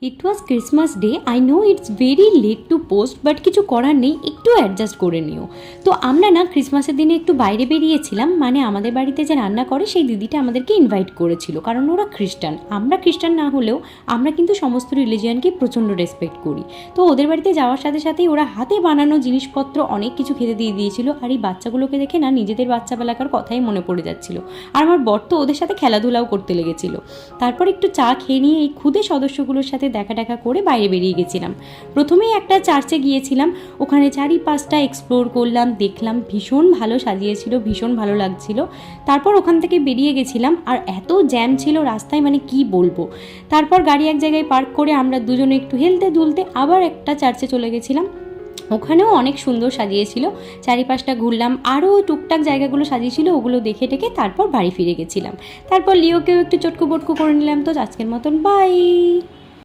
It was Christmas day. I know it's very late to post, but কিছু করার নেই, একটু অ্যাডজাস্ট করে নিও। তো আমরা না ক্রিসমাসের দিনে একটু বাইরে বেরিয়েছিলাম, মানে আমাদের বাড়িতে যে রান্না করে সেই দিদিটা আমাদেরকে ইনভাইট করেছিল, কারণ ওরা খ্রিস্টান। আমরা খ্রিস্টান না হলেও আমরা কিন্তু সমস্ত রিলিজিয়ানকে প্রচণ্ড রেসপেক্ট করি। তো ওদের বাড়িতে যাওয়ার সাথে সাথেই ওরা হাতে বানানো জিনিসপত্র অনেক কিছু খেতে দিয়ে দিয়েছিল, আর এই বাচ্চাগুলোকে দেখে না নিজেদের বাচ্চাবেলাকার কথাই মনে পড়ে যাচ্ছিল। আর আমার বর তো ওদের সাথে খেলাধুলাও করতে লেগেছিল। তারপর একটু চা খেয়ে নিয়ে এই ক্ষুদে সদস্যগুলোর সাথে দেখা করে বাইরে বেরিয়ে গেছিলাম। প্রথমেই একটা চার্চে গিয়েছিলাম, ওখানে চারিপাশটা এক্সপ্লোর করলাম, দেখলাম, ভীষণ ভালো সাজিয়েছিল, ভীষণ ভালো লাগছিল। তারপর ওখান থেকে বেরিয়ে গেছিলাম, আর এত জ্যাম ছিল রাস্তায়, মানে কি বলবো। তারপর গাড়ি এক জায়গায় পার্ক করে আমরা দুজনে একটু হেলতে দুলতে আবার একটা চার্চে চলে গেছিলাম। ওখানেও অনেক সুন্দর সাজিয়েছিল, চারিপাশটা ঘুরলাম, আরও টুকটাক জায়গাগুলো সাজিয়েছিল, ওগুলো দেখে টেকে তারপর বাড়ি ফিরে গেছিলাম। তারপর লিওকেও একটু চটকু বটকু করে নিলাম। তো আজকের মতন বাই।